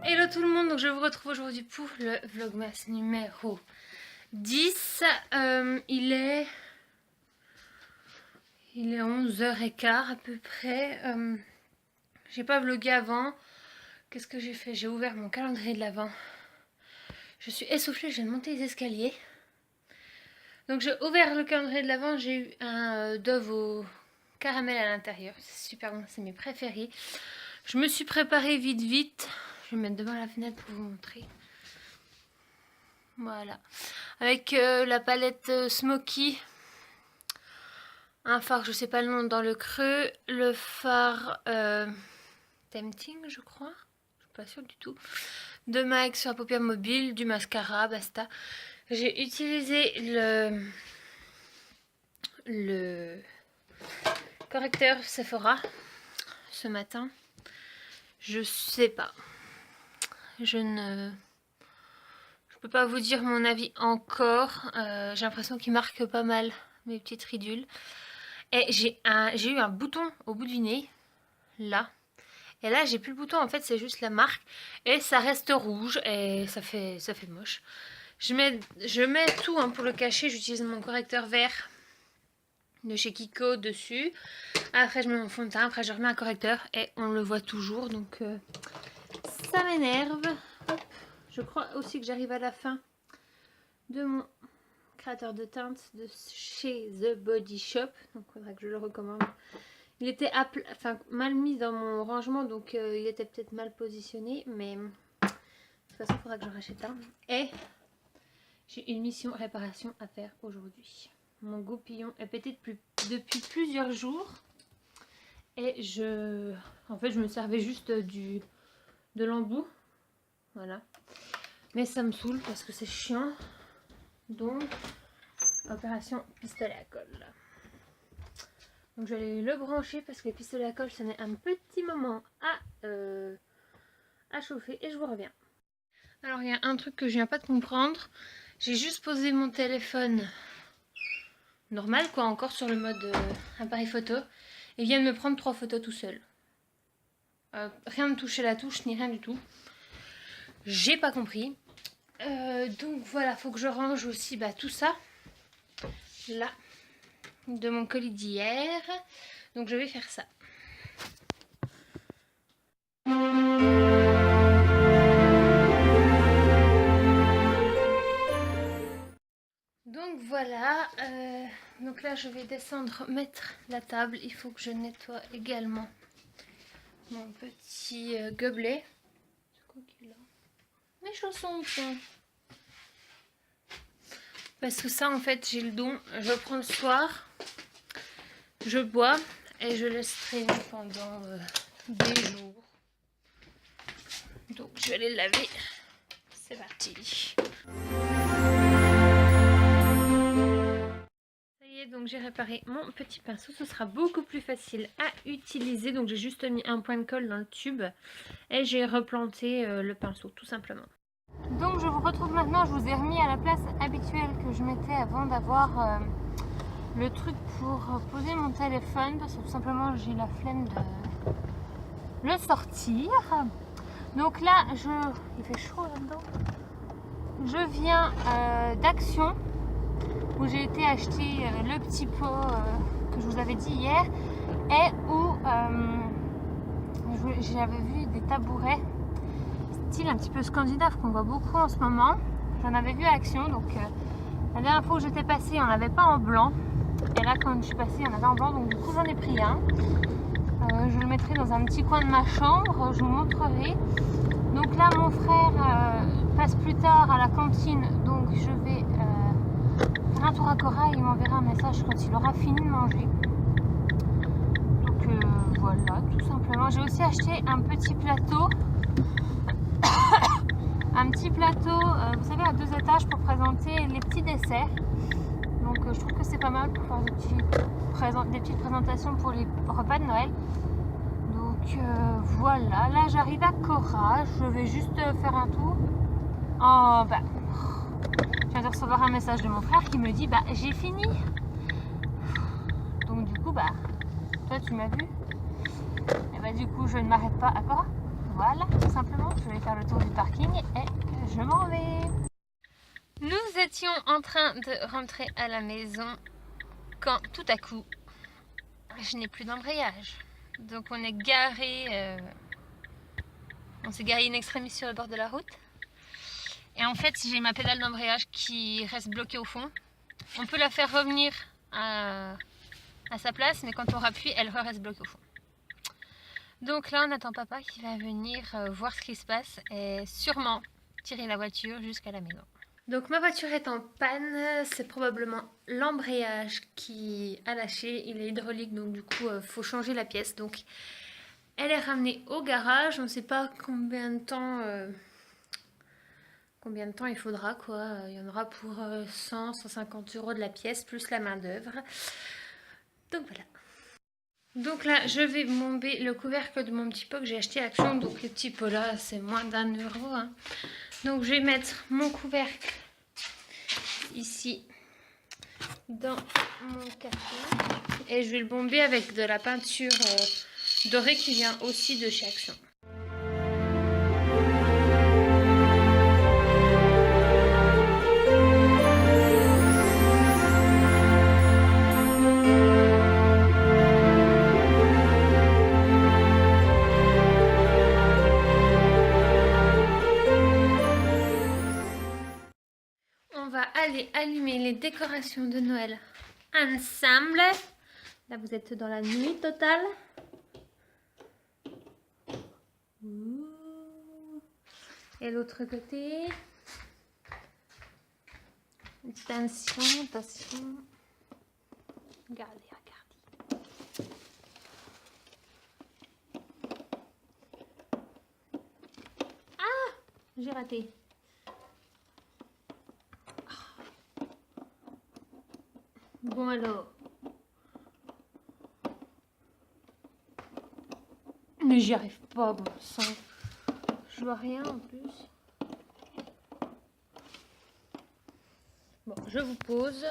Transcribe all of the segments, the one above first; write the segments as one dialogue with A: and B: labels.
A: Hello tout le monde, donc je vous retrouve aujourd'hui pour le vlogmas numéro 10. Il est 11h15 à peu près. J'ai pas vlogué avant. Qu'est-ce que j'ai fait? J'ai ouvert mon calendrier de l'Avent. Je suis essoufflée, je viens de monter les escaliers. Donc j'ai ouvert le calendrier de l'Avent, j'ai eu un Dove au caramel à l'intérieur. C'est super bon, c'est mes préférés. Je me suis préparée vite. Je vais me mettre devant la fenêtre pour vous montrer. Voilà. Avec la palette Smoky. Un phare, je sais pas le nom, dans le creux. Le phare Tempting, je crois. Je suis pas sûre du tout. De MAC sur la paupière mobile. Du mascara, basta. J'ai utilisé le correcteur Sephora ce matin. Je sais pas. Je peux pas vous dire mon avis encore. J'ai l'impression qu'il marque pas mal mes petites ridules. Et j'ai eu un bouton au bout du nez. Là. Et là, j'ai plus le bouton. En fait, c'est juste la marque. Et ça reste rouge. Et ça fait moche. Je mets tout hein, pour le cacher. J'utilise mon correcteur vert de chez Kiko dessus. Après, je mets mon fond de teint. Après, je remets un correcteur. Et on le voit toujours. Donc, ça m'énerve. Je crois aussi que j'arrive à la fin de mon créateur de teinte de chez The Body Shop. Donc il faudra que je le recommande. Il était mal mis dans mon rangement, donc il était peut-être mal positionné. Mais de toute façon, il faudra que j'en rachète un. Et j'ai une mission réparation à faire aujourd'hui. Mon goupillon est pété depuis plusieurs jours. Et en fait, je me servais juste de l'embout. Voilà. Mais ça me saoule parce que c'est chiant. Donc, opération pistolet à colle. Donc, je vais aller le brancher parce que le pistolet à colle, ça met un petit moment à chauffer. Et je vous reviens. Alors, il y a un truc que je viens pas de comprendre. J'ai juste posé mon téléphone normal, quoi, encore sur le mode appareil photo. Et il vient de me prendre 3 photos tout seul. Rien de toucher la touche, ni rien du tout. J'ai pas compris. Donc voilà, faut que je range aussi tout ça là de mon colis d'hier. Donc je vais faire ça. Donc voilà, donc là je vais descendre mettre la table. Il faut que je nettoie également mon petit gobelet. C'est quoi qui est là? Mes chaussons, tiens. Parce que ça, en fait, j'ai le don. Je prends le soir, je bois et je laisse traîner pendant des jours. Donc, je vais aller le laver. C'est parti. Ça y est, donc j'ai réparé mon petit pinceau. Ce sera beaucoup plus facile à utiliser. Donc, j'ai juste mis un point de colle dans le tube et j'ai replanté le pinceau, tout simplement. Donc je vous retrouve maintenant, je vous ai remis à la place habituelle que je mettais avant d'avoir le truc pour poser mon téléphone parce que tout simplement j'ai la flemme de le sortir. Donc là, il fait chaud là-dedans. Je viens d'Action où j'ai été acheter le petit pot que je vous avais dit hier et où j'avais vu des tabourets un petit peu scandinave qu'on voit beaucoup en ce moment. J'en avais vu à Action, donc la dernière fois où j'étais passée on n'avait pas en blanc et là quand je suis passée on avait en blanc, donc du coup j'en ai pris un. Je le mettrai dans un petit coin de ma chambre, je vous montrerai. Donc là mon frère passe plus tard à la cantine, donc je vais faire un tour à Cora et il m'enverra un message quand il aura fini de manger. Donc voilà, tout simplement. J'ai aussi acheté un petit plateau. Un petit plateau, vous savez, à 2 étages pour présenter les petits desserts. Donc je trouve que c'est pas mal pour faire des petites présentations pour les repas de Noël. Donc voilà, là j'arrive à Cora, je vais juste faire un tour. Je viens de recevoir un message de mon frère qui me dit j'ai fini. Donc du coup toi tu m'as vu. Et du coup je ne m'arrête pas à Cora. Voilà, tout simplement, je vais faire le tour du parking et je m'en vais. Nous étions en train de rentrer à la maison quand tout à coup, je n'ai plus d'embrayage. Donc on est garé, on s'est garé in extremis sur le bord de la route. Et en fait, j'ai ma pédale d'embrayage qui reste bloquée au fond. On peut la faire revenir à sa place, mais quand on rappuie, elle reste bloquée au fond. Donc là, on attend papa qui va venir voir ce qui se passe et sûrement tirer la voiture jusqu'à la maison. Donc ma voiture est en panne, c'est probablement l'embrayage qui a lâché, il est hydraulique donc du coup faut changer la pièce. Donc elle est ramenée au garage, on ne sait pas combien de temps il faudra quoi. Il y en aura pour 100-150 euros de la pièce plus la main d'œuvre. Donc voilà. Donc là, je vais bomber le couvercle de mon petit pot que j'ai acheté à Action. Donc le petit pot là, c'est moins d'1 euro. Hein. Donc je vais mettre mon couvercle ici dans mon carton. Et je vais le bomber avec de la peinture dorée qui vient aussi de chez Action. On va aller allumer les décorations de Noël ensemble. Là, vous êtes dans la nuit totale. Et l'autre côté. Attention, attention. Regardez, regardez. Ah, j'ai raté. Bon alors. Mais j'y arrive pas, bon sang. Je vois rien en plus. Bon, je vous pose.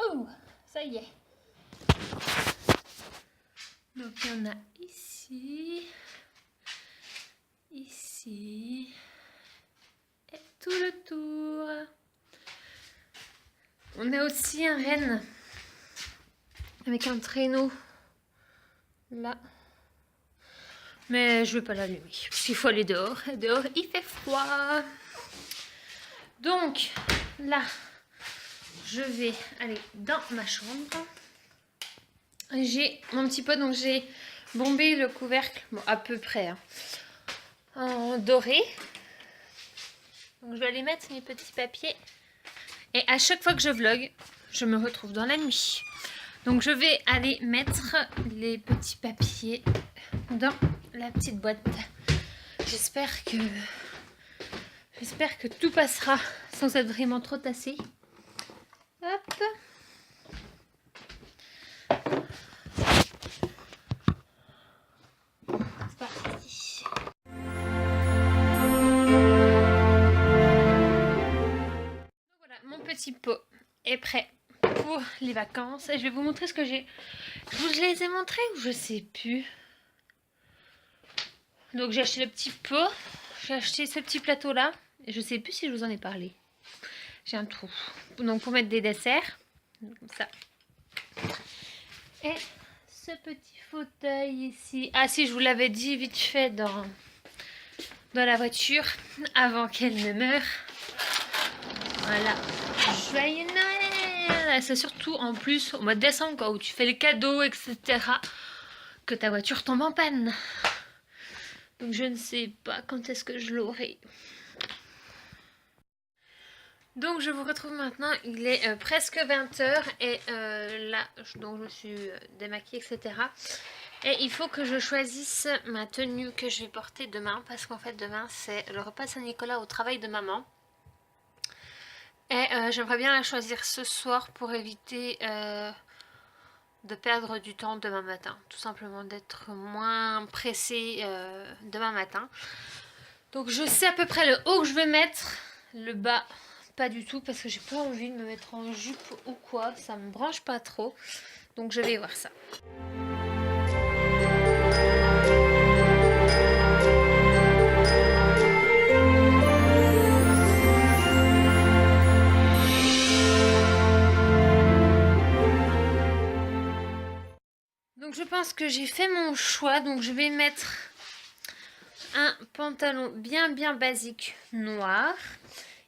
A: Oh, ça y est. Donc il y en a ici, ici et tout le tour. On a aussi un renne avec un traîneau là. Mais je ne vais pas l'allumer parce qu'il faut aller dehors. Et dehors, il fait froid. Donc là, je vais aller dans ma chambre. J'ai mon petit pot, donc j'ai bombé le couvercle, bon, à peu près, hein, en doré. Donc je vais aller mettre mes petits papiers. Et à chaque fois que je vlog, je me retrouve dans la nuit. Donc je vais aller mettre les petits papiers dans la petite boîte. J'espère que tout passera sans être vraiment trop tassé. Hop. C'est parti. Donc voilà, mon petit pot est prêt pour les vacances. Et je vais vous montrer ce que j'ai. Je les ai montrés ou je sais plus. Donc j'ai acheté le petit pot, j'ai acheté ce petit plateau là, et je sais plus si je vous en ai parlé. J'ai un trou. Donc pour mettre des desserts, comme ça. Et ce petit fauteuil ici. Ah si, je vous l'avais dit vite fait dans la voiture, avant qu'elle ne meure. Voilà. Joyeux Noël! C'est surtout en plus au mois de décembre, quoi, où tu fais les cadeaux, etc., que ta voiture tombe en panne. Donc je ne sais pas quand est-ce que je l'aurai. Donc je vous retrouve maintenant, il est presque 20h et là donc je me suis démaquillée, etc. Et il faut que je choisisse ma tenue que je vais porter demain, parce qu'en fait demain c'est le repas Saint-Nicolas au travail de maman. Et j'aimerais bien la choisir ce soir pour éviter de perdre du temps demain matin. Tout simplement d'être moins pressée demain matin. Donc je sais à peu près le haut que je vais mettre, le bas pas du tout parce que j'ai pas envie de me mettre en jupe ou quoi, ça me branche pas trop. Donc je vais voir ça. Donc je pense que j'ai fait mon choix, donc je vais mettre un pantalon bien basique noir.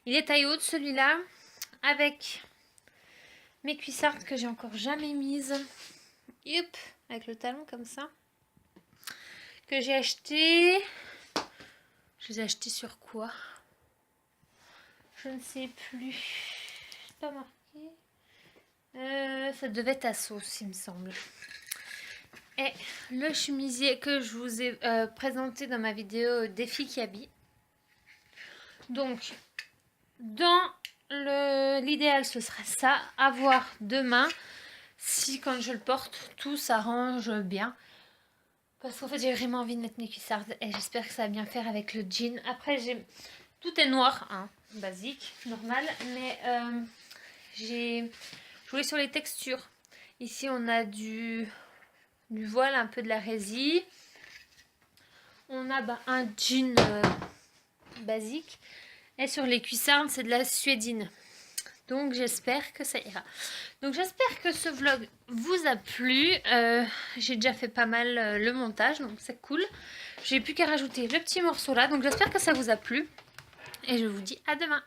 A: Il est taille haute celui-là, avec mes cuissardes que j'ai encore jamais mises. Yep, avec le talon comme ça. Que j'ai acheté. Je les ai achetés sur quoi? Je ne sais plus. Pas marqué. Ça devait être à sauce, il me semble. Et le chemisier que je vous ai présenté dans ma vidéo défi qui habille. Donc, dans l'idéal, ce serait ça, à voir demain. Si quand je le porte, tout s'arrange bien. Parce qu'en fait, j'ai vraiment envie de mettre mes cuissardes et j'espère que ça va bien faire avec le jean. Après, tout est noir, hein, basique, normal, mais j'ai joué sur les textures. Ici, on a du voile, un peu de la résille. On a un jean basique. Et sur les cuissardes, c'est de la suédine. Donc j'espère que ça ira. Donc j'espère que ce vlog vous a plu. J'ai déjà fait pas mal le montage, donc c'est cool. J'ai plus qu'à rajouter le petit morceau là. Donc j'espère que ça vous a plu. Et je vous dis à demain.